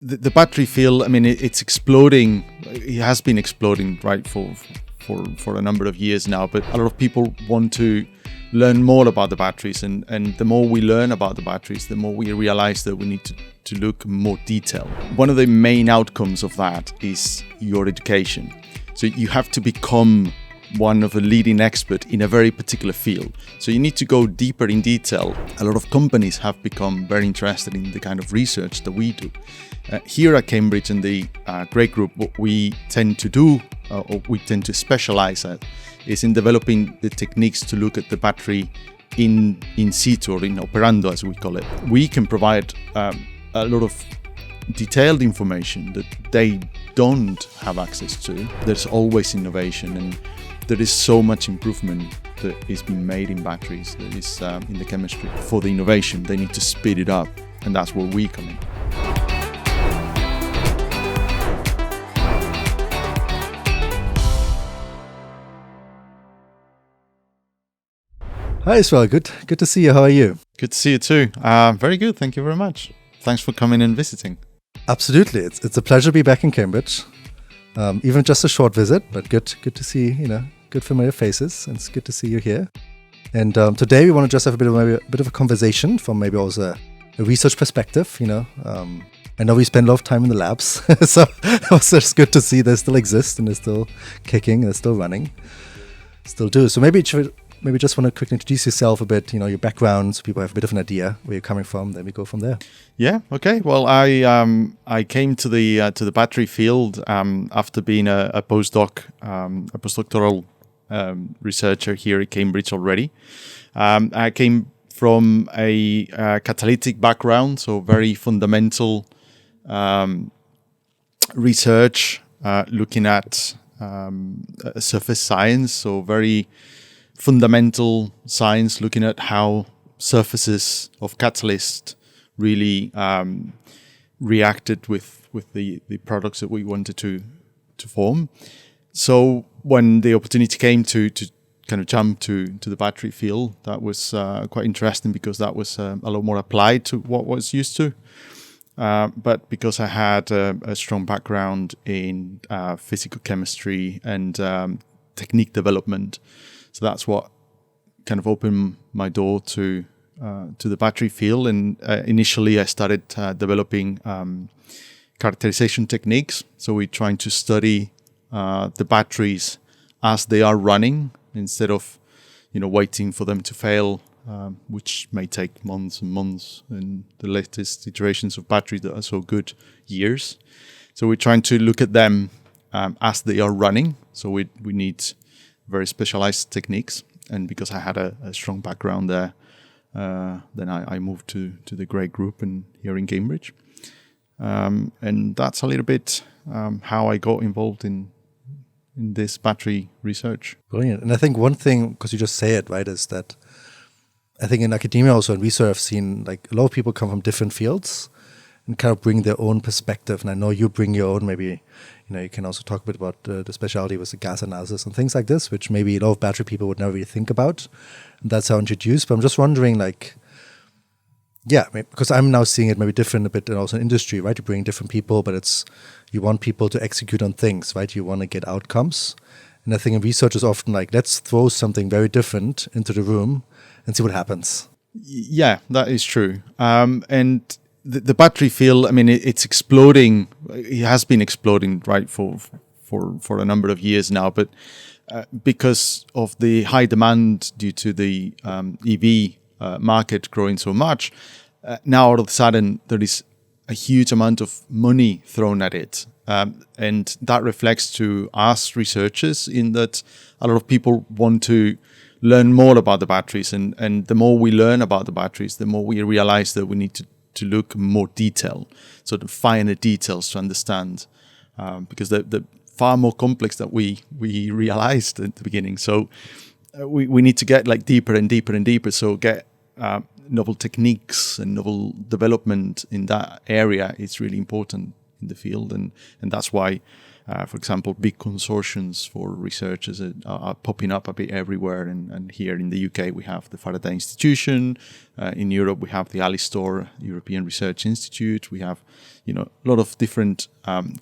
The battery field, I mean, it's exploding. It has been exploding, right, for a number of years now. But a lot of people want to learn more about the batteries, and the more we learn about the batteries, the more we realize that we need to look more detail. One of the main outcomes of that is your education. So you have to become one of a leading expert in a very particular field. So you need to go deeper in detail. A lot of companies have become very interested in the kind of research that we do. Here at Cambridge in the Great Group, what we tend to do, or we tend to specialize at, is in developing the techniques to look at the battery in situ, or in operando as we call it. We can provide a lot of detailed information that they don't have access to. There's always innovation, and there is so much improvement that is being made in batteries, that is in the chemistry. For the innovation, they need to speed it up, and that's where we come in. Hi Israel, good to see you. How are you? Good to see you too. Very good, thank you very much. Thanks for coming and visiting. Absolutely, it's a pleasure to be back in Cambridge. Even just a short visit, but good to see good familiar faces, and it's good to see you here. And today we want to just have a bit of a conversation from maybe also a research perspective. I know we spend a lot of time in the labs, so also it's good to see they still exist and they're still kicking, they're still running, still do. So maybe just want to quickly introduce yourself a bit, your background, so people have a bit of an idea where you're coming from. Then we go from there. Yeah. Okay. Well, I came to the battery field after being a postdoctoral researcher here at Cambridge already. I came from a catalytic background, so very fundamental research, looking at surface science, so very fundamental science, looking at how surfaces of catalysts really reacted with the products that we wanted to form. So when the opportunity came to kind of jump to the battery field, that was quite interesting, because that was a lot more applied to what was used to. But because I had a strong background in physical chemistry and technique development, so that's what kind of opened my door to the battery field. And initially I started developing characterization techniques. So we're trying to study the batteries as they are running, instead of waiting for them to fail, which may take months and months, and the latest iterations of batteries that are so good, years. So we're trying to look at them as they are running. So we need very specialized techniques, and because I had a strong background there, then I moved to the Great Group and here in Cambridge, and that's a little bit how I got involved in this battery research. Brilliant. And I think one thing, because you just say it, right, is that I think in academia also in research I've seen like a lot of people come from different fields and kind of bring their own perspective. And I know you bring your own, maybe, you can also talk a bit about the specialty with the gas analysis and things like this, which maybe a lot of battery people would never really think about. And that's how I introduced. But I'm just wondering, because I'm now seeing it maybe different a bit and also in industry, right? You bring different people, but you want people to execute on things, right? You want to get outcomes. And I think in research is often like, let's throw something very different into the room and see what happens. Yeah, that is true. And the battery field, I mean, it's exploding. It has been exploding, right, for a number of years now. But because of the high demand due to the EV market growing so much, now all of a sudden there is a huge amount of money thrown at it. And that reflects to us researchers in that a lot of people want to learn more about the batteries. And the more we learn about the batteries, the more we realize that we need to look more detail, so the finer details to understand, because they're far more complex than we realized at the beginning. So we need to get like deeper and deeper and deeper. So get novel techniques and novel development in that area is really important in the field, and that's why, for example, big consortiums for researchers are popping up a bit everywhere. And here in the UK, we have the Faraday Institution. In Europe, we have the Alistor European Research Institute. We have, a lot of different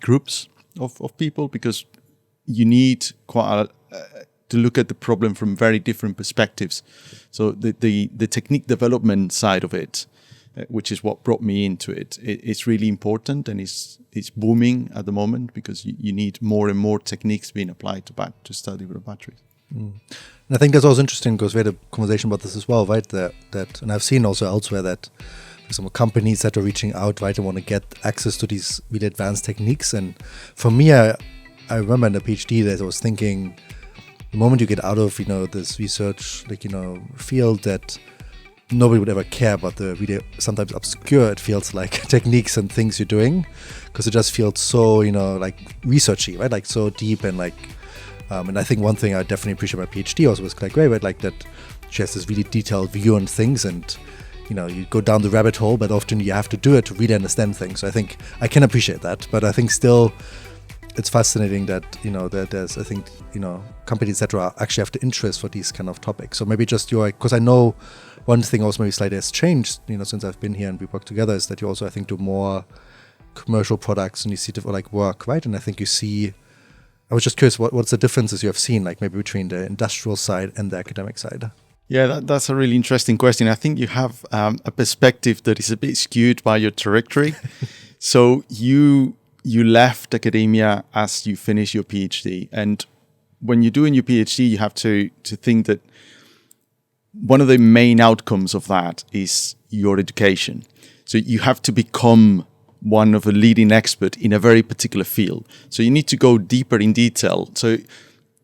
groups of people, because you need to look at the problem from very different perspectives. So the technique development side of it, which is what brought me into it, it's really important, and it's booming at the moment, because you need more and more techniques being applied to study with batteries. And I think that's also interesting, because we had a conversation about this as well, right? That and I've seen also elsewhere that, for example, companies that are reaching out, right, and want to get access to these really advanced techniques. And for me, I remember in the PhD days, I was thinking, the moment you get out of this research field, that nobody would ever care about the really sometimes obscure, it feels like, techniques and things you're doing, because it just feels so like researchy, right? Like so deep, and and I think one thing I definitely appreciate my PhD also was like great, right? Like that she has this really detailed view on things, and you go down the rabbit hole, but often you have to do it to really understand things. So I think I can appreciate that, but I think still it's fascinating that that there's, I think, companies that actually have the interest for these kind of topics. So maybe just because I know one thing also maybe slightly has changed since I've been here and we work together, is that you also, I think, do more commercial products, and you see work, right? And I think you see, I was just curious, what's the differences you have seen, like maybe between the industrial side and the academic side? Yeah, that's a really interesting question. I think you have a perspective that is a bit skewed by your trajectory. So you left academia as you finish your PhD, and when you're doing your PhD, you have to think that one of the main outcomes of that is your education. So you have to become one of a leading expert in a very particular field. So you need to go deeper in detail. So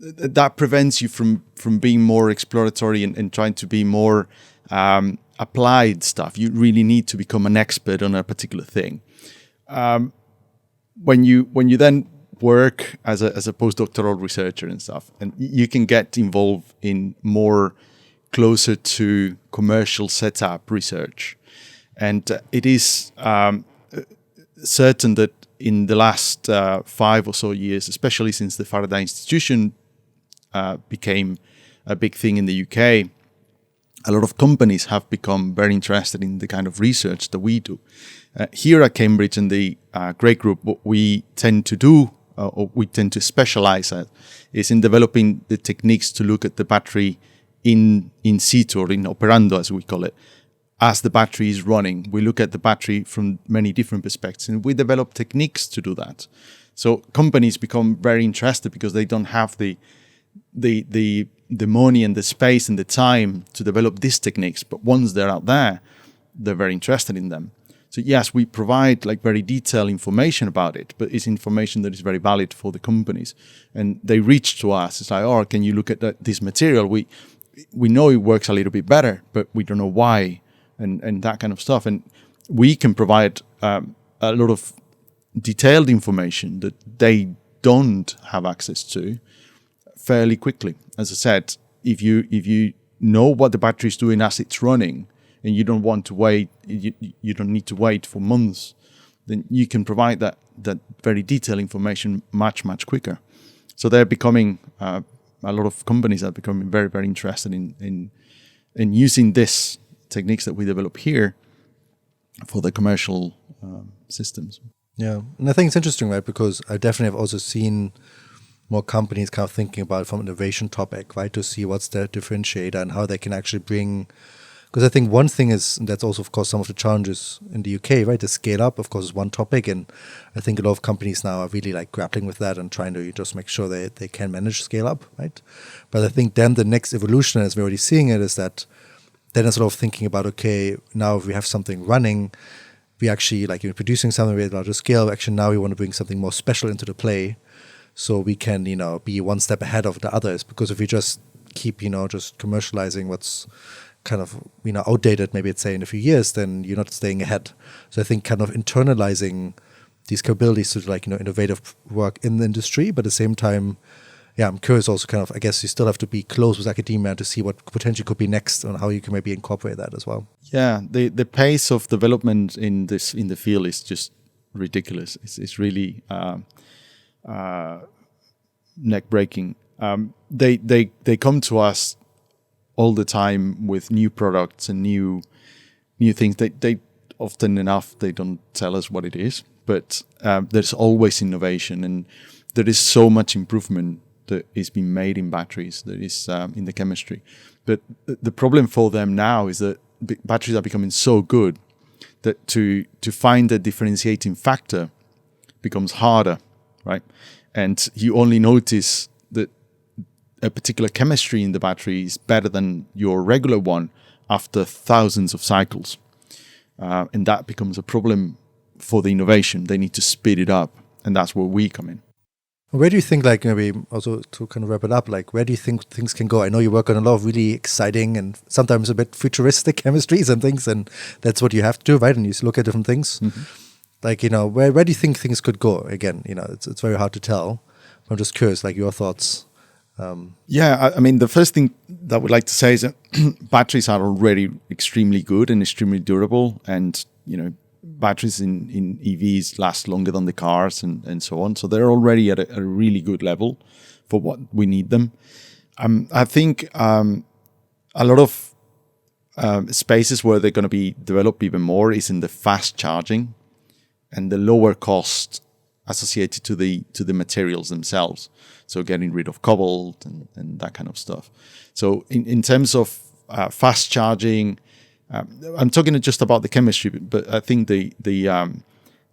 that prevents you from being more exploratory and trying to be more applied stuff. You really need to become an expert on a particular thing. When you then work as a postdoctoral researcher and stuff, and you can get involved in more closer to commercial setup research, and it is certain that in the last 5 or so years, especially since the Faraday Institution became a big thing in the UK, a lot of companies have become very interested in the kind of research that we do. Here at Cambridge in the Great Group, what we tend to do, or we tend to specialize at, is in developing the techniques to look at the battery in situ, or in operando, as we call it, as the battery is running. We look at the battery from many different perspectives, and we develop techniques to do that. So companies become very interested because they don't have the money and the space and the time to develop these techniques. But once they're out there, they're very interested in them. So yes, we provide very detailed information about it, but it's information that is very valid for the companies. And they reach to us. It's like, oh, can you look at this material? We know it works a little bit better, but we don't know why, and that kind of stuff. And we can provide a lot of detailed information that they don't have access to fairly quickly. As I said, if you know what the battery is doing as it's running, and you don't want to wait, you don't need to wait for months, then you can provide that very detailed information much quicker. So they're becoming a lot of companies are becoming very, very interested in using these techniques that we develop here for the commercial systems. Yeah, and I think it's interesting, right? Because I definitely have also seen more companies kind of thinking about it from an innovation topic, right? To see what's their differentiator and how they can actually bring. Because I think one thing is, and that's also, of course, some of the challenges in the UK, right? The scale up, of course, is one topic. And I think a lot of companies now are really grappling with that and trying to just make sure they can manage scale up, right? But I think then the next evolution, as we're already seeing it, is that then it's sort of thinking about, okay, now if we have something running, we actually, producing something at a larger scale, actually now we want to bring something more special into the play so we can, be one step ahead of the others. Because if we just keep, just commercializing what's kind of outdated, maybe it's say in a few years, then you're not staying ahead. So I think kind of internalizing these capabilities to innovative work in the industry, but at the same time, yeah, I'm curious also kind of, I guess you still have to be close with academia to see what potentially could be next and how you can maybe incorporate that as well. Yeah, the pace of development in the field is just ridiculous. It's really neck breaking. They come to us all the time with new products and new things. They often enough they don't tell us what it is, but there's always innovation, and there is so much improvement that is being made in batteries. That is in the chemistry, but the problem for them now is that batteries are becoming so good that to find a differentiating factor becomes harder, right? And you only notice that a particular chemistry in the battery is better than your regular one after thousands of cycles. And that becomes a problem for the innovation. They need to speed it up, and that's where we come in. Where do you think, like, maybe also to kind of wrap it up, like, where do you think things can go? I know you work on a lot of really exciting and sometimes a bit futuristic chemistries and things, and that's what you have to do, right? And you look at different things. Mm-hmm. Like, where do you think things could go? Again, it's very hard to tell. I'm just curious, like, your thoughts. I mean, the first thing that I would like to say is that batteries are already extremely good and extremely durable, and batteries in EVs last longer than the cars and so on. So they're already at a really good level for what we need them. I think a lot of spaces where they're going to be developed even more is in the fast charging and the lower cost associated to the materials themselves. So getting rid of cobalt and that kind of stuff. So in terms of fast charging, I'm talking just about the chemistry, but I think the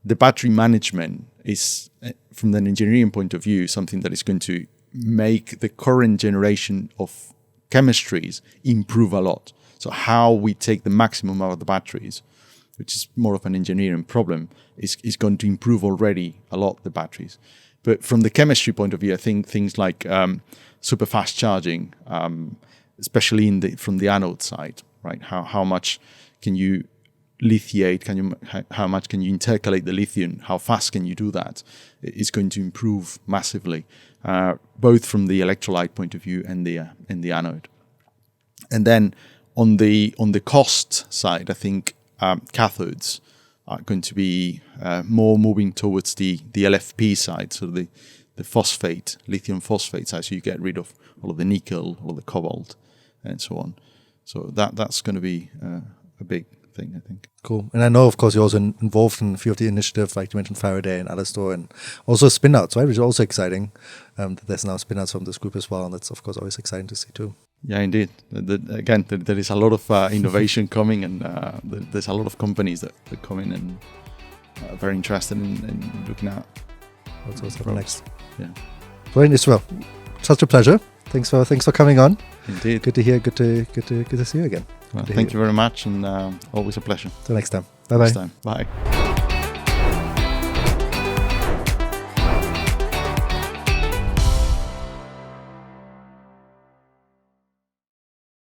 battery management is, from an engineering point of view, something that is going to make the current generation of chemistries improve a lot. So how we take the maximum out of the batteries, which is more of an engineering problem, is going to improve already a lot the batteries. But from the chemistry point of view, I think things like super fast charging, especially from the anode side, right? How much can you lithiate? How much can you intercalate the lithium? How fast can you do that? It's going to improve massively, both from the electrolyte point of view and the anode. And then on the cost side, I think cathodes are going to be more moving towards the LFP side, so the phosphate, lithium phosphate side, so you get rid of all of the nickel, all of the cobalt, and so on. So that's going to be a big thing, I think. Cool. And I know, of course, you're also involved in a few of the initiatives, like you mentioned Faraday and Allistor, and also spin-outs, right? Which is also exciting. There's now spin-outs from this group as well, and that's, of course, always exciting to see too. Yeah, indeed. Again, there is a lot of innovation coming, and there's a lot of companies that come in and are very interested in looking at what's happening next. Yeah. Well, Israel, such a pleasure. Thanks for coming on. Indeed. Good to hear. Good to see you again. Well, thank you very much, and always a pleasure. Till next time. Bye-bye. Next time. Bye.